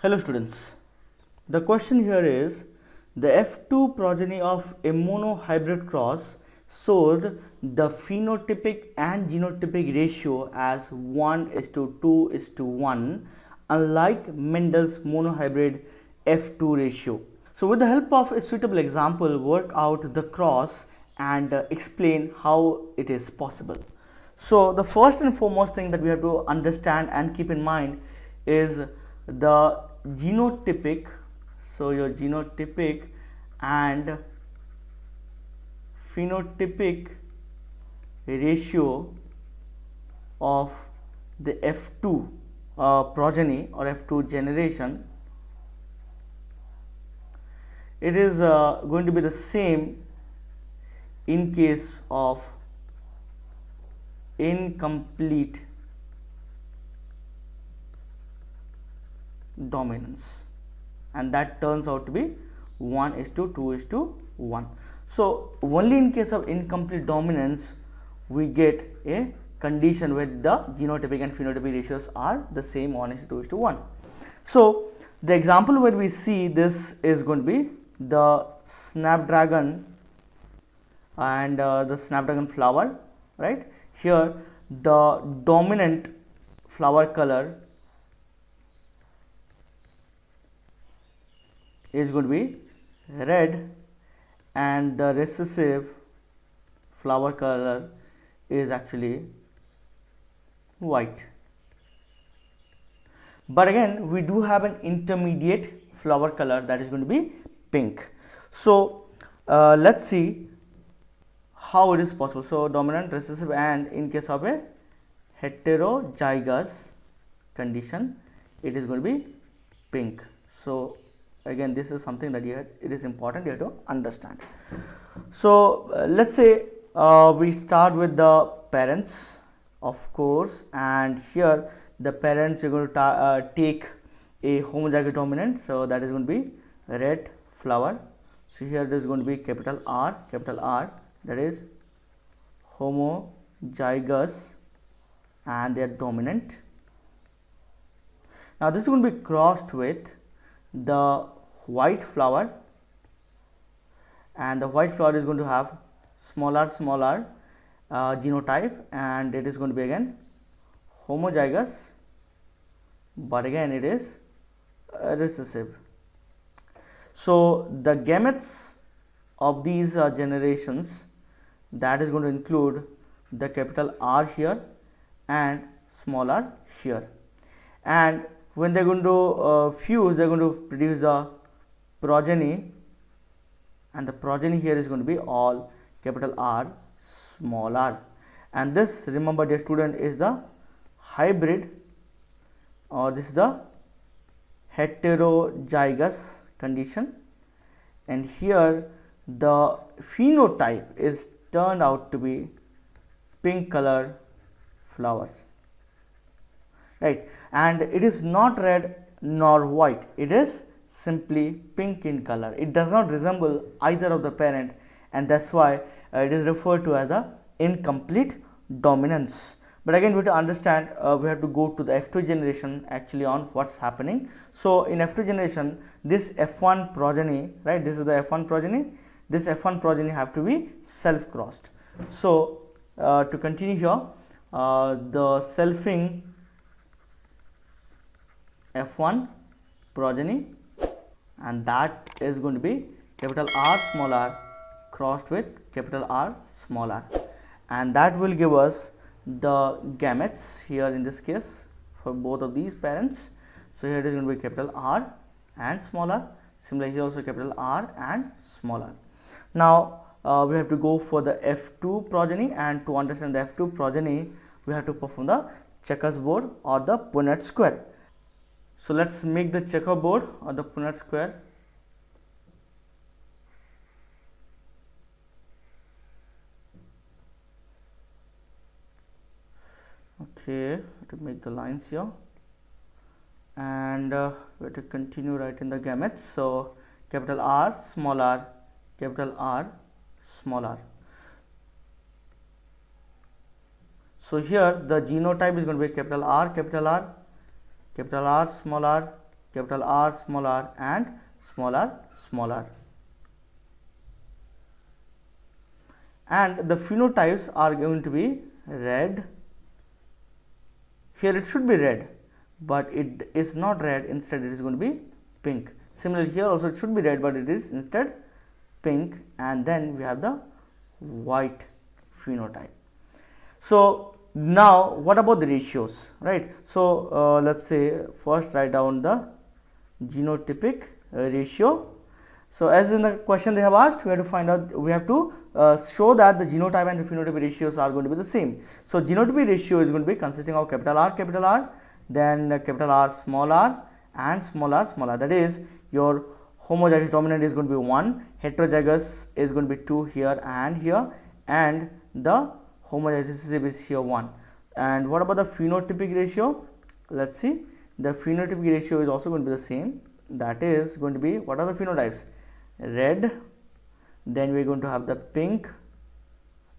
Hello students, the question here is the F2 progeny of a monohybrid cross showed the phenotypic and genotypic ratio as 1:2:1 unlike Mendel's monohybrid F2 ratio. So with the help of a suitable example, work out the cross and explain how it is possible. So the first and foremost thing that we have to understand and keep in mind is the genotypic. So your genotypic and phenotypic ratio of the F2 progeny or F2 generation, it is going to be the same in case of incomplete dominance, and that turns out to be 1:2:1. So only in case of incomplete dominance we get a condition where the genotypic and phenotypic ratios are the same, 1:2:1. So the example where we see this is going to be the snapdragon and the snapdragon flower, right? Here the dominant flower color is going to be red and the recessive flower color is actually white. But again, we do have an intermediate flower color that is going to be pink. So let's see how it is possible. So dominant, recessive, and in case of a heterozygous condition, it is going to be pink. So again, this is something that it is important you have to understand. So let's say we start with the parents, of course, and here the parents are going to take a homozygous dominant, so that is going to be red flower. So here there is going to be capital R, that is homozygous and they are dominant. Now this is going to be crossed with the white flower, and the white flower is going to have smaller genotype, and it is going to be again homozygous, but again it is recessive. So the gametes of these generations, that is going to include the capital R here and small r here, and when they are going to fuse, they are going to produce the progeny, and the progeny here is going to be all capital R, small r. And this, remember dear student, is the hybrid, or this is the heterozygous condition, and here the phenotype is turned out to be pink color flowers, right? And it is not red nor white, it is simply pink in color. It does not resemble either of the parent, and that's why it is referred to as the incomplete dominance. But again, we have to understand, we have to go to the F2 generation actually on what's happening. So in F2 generation, this F1 progeny, right, this is the F1 progeny, this F1 progeny have to be self crossed. So to continue here, the selfing F1 progeny, and that is going to be capital R, small r crossed with capital R, small r, and that will give us the gametes here in this case for both of these parents. So here it is going to be capital R and small r, similarly here also capital R and small r. Now we have to go for the F2 progeny, and to understand the F2 progeny we have to perform the checkerboard or the Punnett square. So let's make the checkerboard or the Punnett square. Okay, to make the lines here, and we have to continue writing the gametes. So capital R, small r, capital R, small r. So here the genotype is going to be capital R, small r, capital R, and small r, smaller. And the phenotypes are going to be red. Here it should be red, but it is not red, instead it is going to be pink. Similarly, here also it should be red, but it is instead pink. And then we have the white phenotype. So now what about the ratios, right? So let's say first write down the genotypic ratio. So as in the question they have asked, we have to find out, we have to show that the genotype and the phenotypic ratios are going to be the same. So genotypic ratio is going to be consisting of capital R, then capital R, and small r. That is, your homozygous dominant is going to be 1, heterozygous is going to be 2 here, and the homozygous recessive is here 1. And what about the phenotypic ratio? Let's see, the phenotypic ratio is also going to be the same. That is going to be, what are the phenotypes? Red, then we are going to have the pink,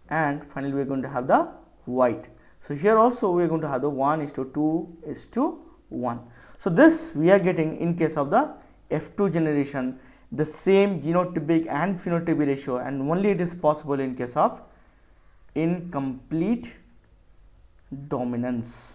and finally we are going to have the white. So here also we are going to have the 1:2:1. So this we are getting in case of the F2 generation, the same genotypic and phenotypic ratio, and only it is possible in case of incomplete dominance.